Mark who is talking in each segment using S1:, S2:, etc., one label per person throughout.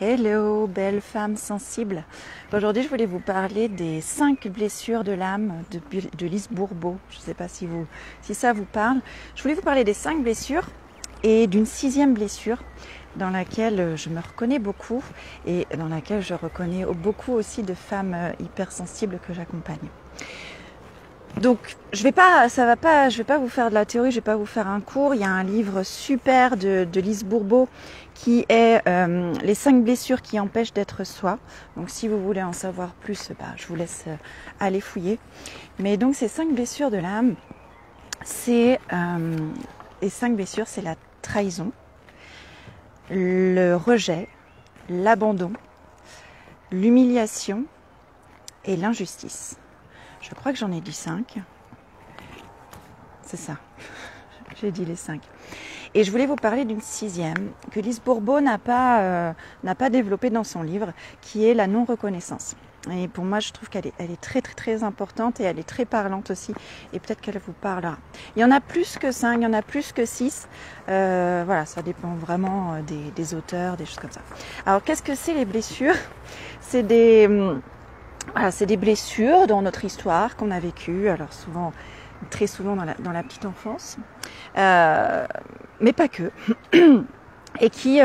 S1: Hello, belle femme sensible. Aujourd'hui, je voulais vous parler des 5 blessures de l'âme de Lise Bourbeau. Je ne sais pas si ça vous parle. Je voulais vous parler des 5 blessures et d'une 6e blessure dans laquelle je me reconnais beaucoup et dans laquelle je reconnais beaucoup aussi de femmes hypersensibles que j'accompagne. Donc, je vais pas vous faire de la théorie, je vais pas vous faire un cours. Il y a un livre super de Lise Bourbeau qui est les 5 blessures qui empêchent d'être soi. Donc, si vous voulez en savoir plus, je vous laisse aller fouiller. Mais donc, ces 5 blessures de l'âme, c'est les 5 blessures, c'est la trahison, le rejet, l'abandon, l'humiliation et l'injustice. Je crois que j'en ai dit 5. C'est ça. J'ai dit les 5. Et je voulais vous parler d'une 6e que Lise Bourbeau n'a pas développée dans son livre, qui est la non-reconnaissance. Et pour moi, je trouve qu'elle est très très très importante et elle est très parlante aussi. Et peut-être qu'elle vous parlera. Il y en a plus que 5, il y en a plus que 6. Voilà, ça dépend vraiment des auteurs, des choses comme ça. Alors, qu'est-ce que c'est les blessures? C'est des blessures dans notre histoire qu'on a vécues, alors très souvent dans la petite enfance, mais pas que, et qui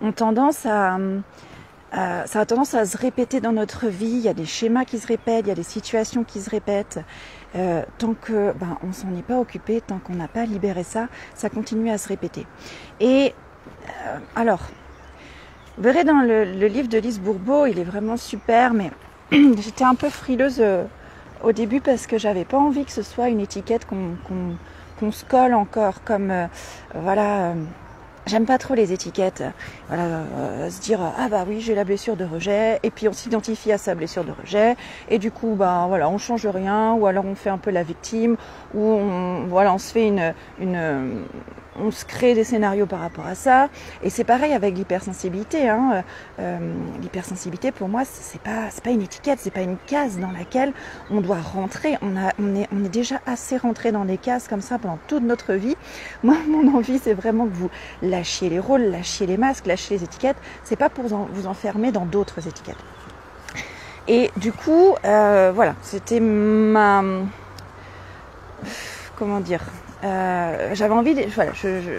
S1: ont tendance ça a tendance à se répéter dans notre vie. Il y a des schémas qui se répètent, il y a des situations qui se répètent. Tant que on s'en est pas occupé, tant qu'on n'a pas libéré ça, ça continue à se répéter. Et alors, vous verrez dans le livre de Lise Bourbeau, il est vraiment super, mais j'étais un peu frileuse au début parce que j'avais pas envie que ce soit une étiquette qu'on se colle encore comme j'aime pas trop les étiquettes. Se dire oui, j'ai la blessure de rejet, et puis on s'identifie à sa blessure de rejet, et du coup on change rien, ou alors on fait un peu la victime, ou on se fait on se crée des scénarios par rapport à ça. Et c'est pareil avec l'hypersensibilité. L'hypersensibilité, pour moi, c'est pas une étiquette, c'est pas une case dans laquelle on doit rentrer. On est déjà assez rentré dans des cases comme ça pendant toute notre vie. Moi, mon envie, c'est vraiment que vous lâchiez les rôles, lâchiez les masques, lâchiez les étiquettes. C'est pas pour vous enfermer dans d'autres étiquettes. Et du coup, c'était ma... Comment dire ? J'avais envie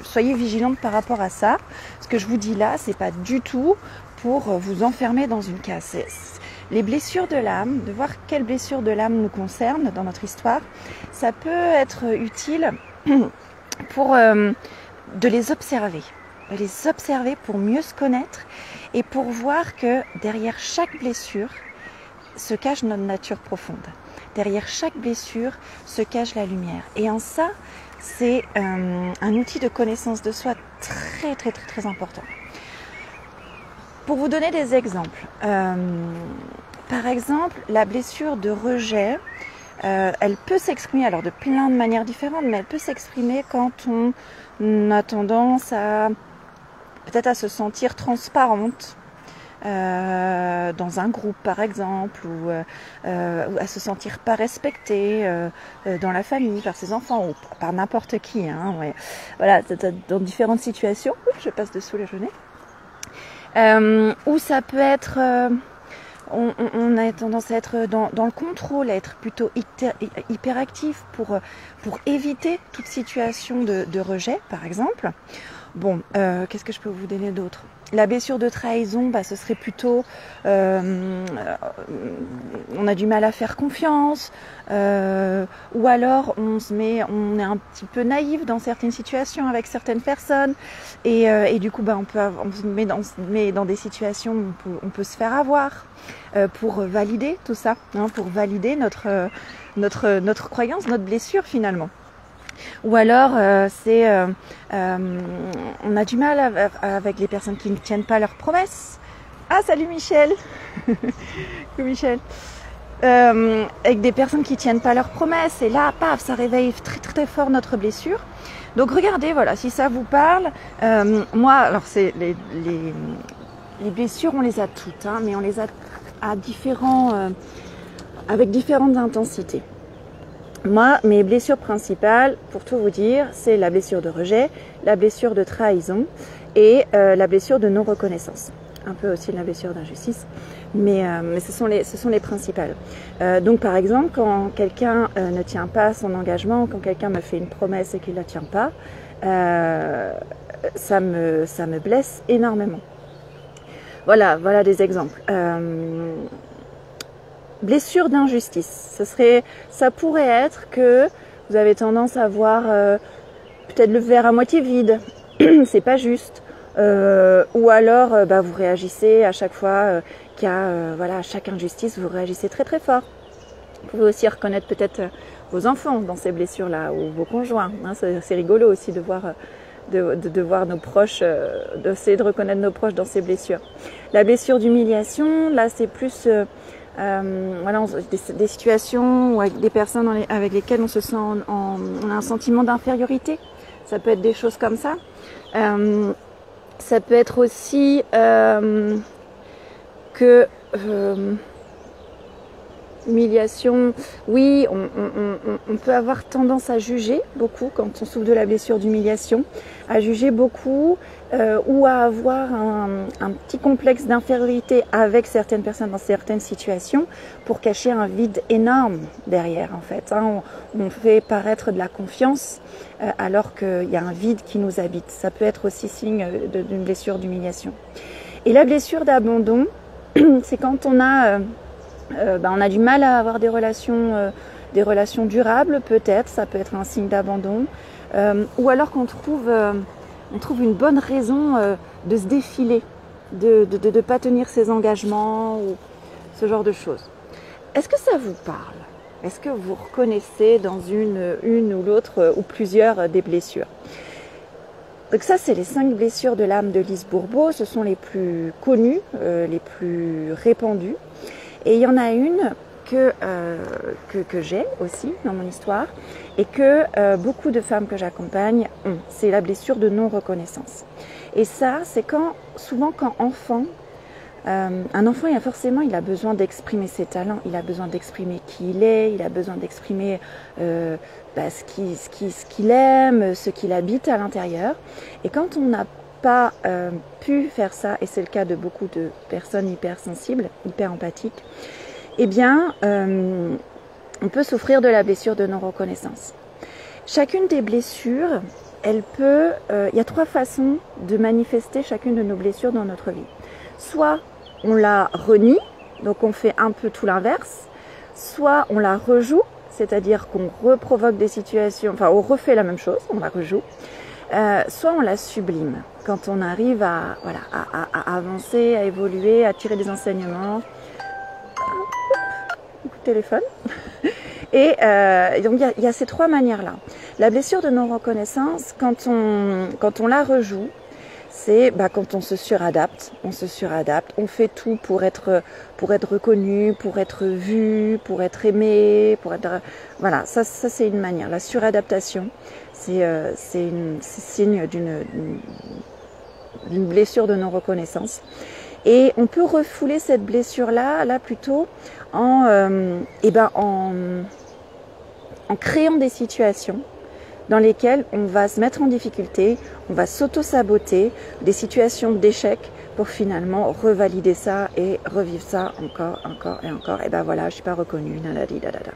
S1: soyez vigilante par rapport à ça. Ce que je vous dis là, c'est pas du tout pour vous enfermer dans une case. Les blessures de l'âme, de voir quelles blessures de l'âme nous concernent dans notre histoire, ça peut être utile pour de les observer pour mieux se connaître et pour voir que derrière chaque blessure se cache notre nature profonde. Derrière chaque blessure se cache la lumière. Et en ça, c'est un outil de connaissance de soi très très très très important. Pour vous donner des exemples, par exemple, la blessure de rejet, elle peut s'exprimer alors de plein de manières différentes, mais elle peut s'exprimer quand on a tendance à peut-être à se sentir transparente dans un groupe par exemple, ou à se sentir pas respecté dans la famille, par ses enfants ou par n'importe qui. Voilà, dans différentes situations. Je passe dessous la journée. Ou ça peut être, on a tendance à être dans le contrôle, à être plutôt hyperactif pour éviter toute situation de rejet, par exemple. Bon, qu'est-ce que je peux vous donner d'autre ? La blessure de trahison, ce serait plutôt on a du mal à faire confiance, ou alors on est un petit peu naïf dans certaines situations avec certaines personnes, et du coup on se met dans des situations où on peut se faire avoir pour valider tout ça, pour valider notre croyance, notre blessure finalement. Ou alors, on a du mal avec les personnes qui ne tiennent pas leurs promesses. Ah, salut Michel. Coucou Michel. Avec des personnes qui ne tiennent pas leurs promesses. Et là, paf, ça réveille très très très fort notre blessure. Donc regardez, voilà, si ça vous parle. Moi, alors c'est les blessures, on les a toutes, mais on les a avec différentes intensités. Moi, mes blessures principales, pour tout vous dire, c'est la blessure de rejet, la blessure de trahison et la blessure de non-reconnaissance. Un peu aussi la blessure d'injustice, mais ce sont les principales. Donc par exemple, quand quelqu'un ne tient pas son engagement, quand quelqu'un me fait une promesse et qu'il ne la tient pas, ça me blesse énormément. Voilà des exemples. Blessure d'injustice, ça pourrait être que vous avez tendance à voir peut-être le verre à moitié vide, c'est pas juste. Ou alors vous réagissez à chaque fois qu'il y a à chaque injustice, vous réagissez très très fort. Vous pouvez aussi reconnaître peut-être vos enfants dans ces blessures-là ou vos conjoints. Hein, c'est rigolo aussi de voir nos proches, d'essayer de reconnaître nos proches dans ces blessures. La blessure d'humiliation, là c'est plus des situations ou avec des personnes avec lesquelles on se sent on a un sentiment d'infériorité. Ça peut être des choses comme ça. Ça peut être aussi humiliation. Oui, on peut avoir tendance à juger beaucoup quand on souffre de la blessure d'humiliation, à juger beaucoup ou à avoir un petit complexe d'infériorité avec certaines personnes dans certaines situations pour cacher un vide énorme derrière en fait. Hein. On fait paraître de la confiance alors qu'il y a un vide qui nous habite. Ça peut être aussi signe d'une blessure d'humiliation. Et la blessure d'abandon, c'est quand on a du mal à avoir des relations durables, peut-être, ça peut être un signe d'abandon, ou alors qu'on trouve une bonne raison de se défiler, de ne pas tenir ses engagements, ou ce genre de choses. Est-ce que ça vous parle? Est-ce que vous reconnaissez dans une ou l'autre ou plusieurs des blessures? Donc ça, c'est les 5 blessures de l'âme de Lise Bourbeau, ce sont les plus connues, les plus répandues. Et il y en a une que j'ai aussi dans mon histoire et que beaucoup de femmes que j'accompagne ont. C'est la blessure de non-reconnaissance. Et ça, c'est souvent quand enfant, un enfant, il a besoin d'exprimer ses talents, il a besoin d'exprimer qui il est, il a besoin d'exprimer ce qu'il aime, ce qu'il habite à l'intérieur. Et quand on n'a pas pu faire ça, et c'est le cas de beaucoup de personnes hypersensibles, hyper empathiques, eh bien, on peut souffrir de la blessure de non-reconnaissance. Chacune des blessures, il y a 3 façons de manifester chacune de nos blessures dans notre vie. Soit on la renie, donc on fait un peu tout l'inverse, soit on la rejoue, c'est-à-dire qu'on reprovoque des situations, enfin on refait la même chose, on la rejoue, soit on la sublime, quand on arrive à avancer, à évoluer, à tirer des enseignements. Coup de téléphone. Et donc il y a ces 3 manières-là. La blessure de non-reconnaissance, quand on la rejoue, c'est quand on se suradapte, on fait tout pour être reconnu, pour être vu, pour être aimé, voilà, ça c'est une manière. La suradaptation, c'est signe d'une blessure de non-reconnaissance. Et on peut refouler cette blessure-là plutôt en créant des situations dans lesquelles on va se mettre en difficulté, on va s'auto-saboter, des situations d'échec pour finalement revalider ça et revivre ça encore et encore. Et voilà, je ne suis pas reconnue, nanadidadada.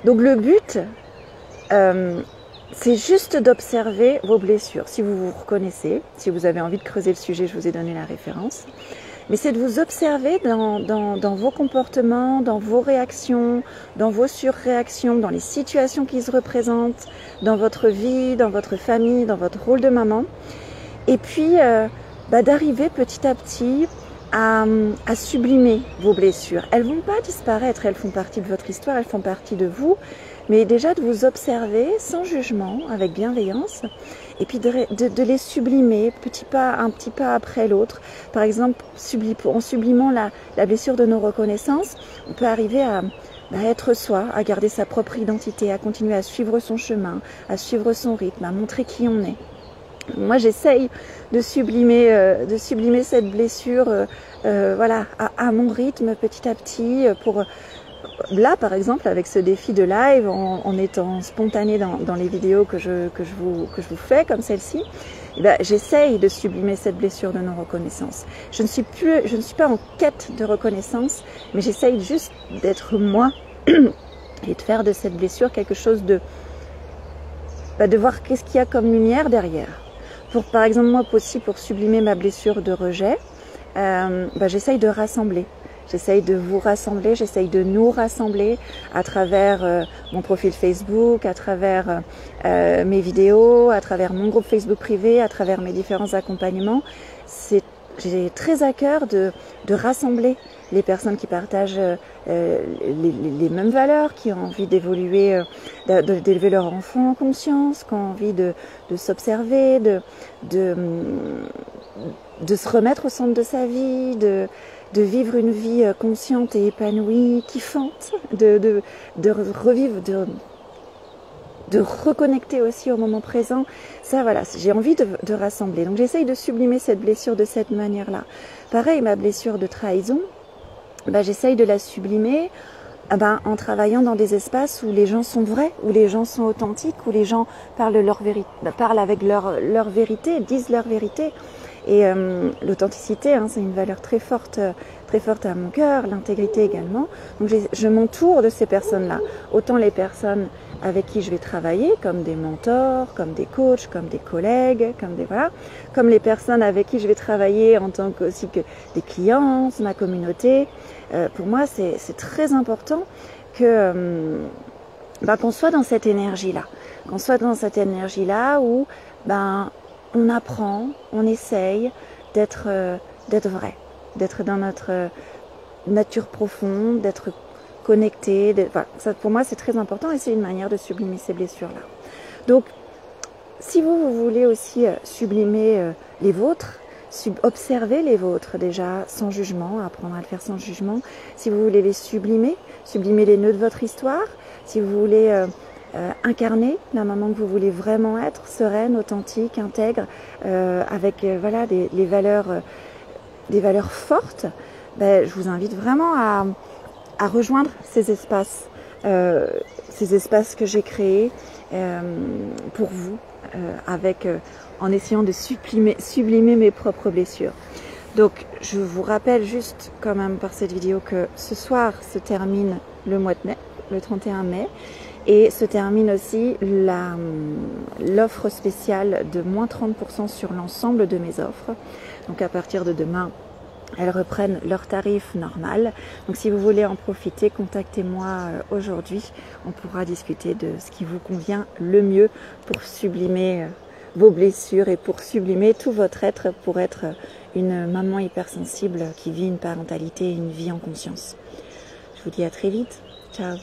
S1: Donc le but, c'est juste d'observer vos blessures. Si vous vous reconnaissez, si vous avez envie de creuser le sujet, je vous ai donné la référence. Mais c'est de vous observer dans vos comportements, dans vos réactions, dans vos surréactions, dans les situations qui se représentent, dans votre vie, dans votre famille, dans votre rôle de maman. Et puis, d'arriver petit à petit à sublimer vos blessures. Elles ne vont pas disparaître, elles font partie de votre histoire, elles font partie de vous. Mais déjà de vous observer sans jugement, avec bienveillance, et puis de les sublimer un petit pas après l'autre. Par exemple, en sublimant la blessure de nos reconnaissances, on peut arriver à être soi, à garder sa propre identité, à continuer à suivre son chemin, à suivre son rythme, à montrer qui on est. Moi, j'essaye de sublimer cette blessure à mon rythme petit à petit pour... Là, par exemple, avec ce défi de live, en étant spontanée dans les vidéos que je vous fais, comme celle-ci, eh ben, j'essaye de sublimer cette blessure de non-reconnaissance. Je ne suis pas en quête de reconnaissance, mais j'essaye juste d'être moi et de faire de cette blessure quelque chose de voir qu'est-ce qu'il y a comme lumière derrière. Par exemple, moi aussi, pour sublimer ma blessure de rejet, j'essaye de rassembler. J'essaye de vous rassembler, j'essaye de nous rassembler à travers mon profil Facebook, à travers mes vidéos, à travers mon groupe Facebook privé, à travers mes différents accompagnements. J'ai très à cœur de rassembler les personnes qui partagent les mêmes valeurs, qui ont envie d'évoluer, d'élever leur enfant en conscience, qui ont envie de s'observer, de se remettre au centre de sa vie, de vivre une vie consciente et épanouie, kiffante, de revivre, de reconnecter aussi au moment présent. Ça, voilà, j'ai envie de rassembler. Donc j'essaye de sublimer cette blessure de cette manière-là. Pareil, ma blessure de trahison, j'essaye de la sublimer en travaillant dans des espaces où les gens sont vrais, où les gens sont authentiques, où les gens parlent avec leur vérité, disent leur vérité. Et l'authenticité, c'est une valeur très forte à mon cœur, l'intégrité également. Donc je m'entoure de ces personnes-là, autant les personnes avec qui je vais travailler, comme des mentors, comme des coachs, comme des collègues, comme les personnes avec qui je vais travailler en tant que des clients, ma communauté. Pour moi, c'est très important que qu'on soit dans cette énergie-là, où on apprend, on essaye d'être vrai, d'être dans notre nature profonde, d'être connecté. Ça, pour moi, c'est très important et c'est une manière de sublimer ces blessures-là. Donc, si vous voulez aussi sublimer les vôtres, observer les vôtres déjà sans jugement, apprendre à le faire sans jugement. Si vous voulez les sublimer les nœuds de votre histoire, si vous voulez incarner la maman que vous voulez vraiment être, sereine, authentique, intègre, avec des valeurs fortes, je vous invite vraiment à rejoindre ces espaces que j'ai créés pour vous, en essayant de sublimer mes propres blessures. Donc je vous rappelle juste quand même par cette vidéo que ce soir se termine le mois de mai, le 31 mai, et se termine aussi l'offre spéciale de moins 30% sur l'ensemble de mes offres. Donc à partir de demain, elles reprennent leur tarif normal. Donc si vous voulez en profiter, contactez-moi aujourd'hui. On pourra discuter de ce qui vous convient le mieux pour sublimer vos blessures et pour sublimer tout votre être, pour être une maman hypersensible qui vit une parentalité et une vie en conscience. Je vous dis à très vite. Ciao.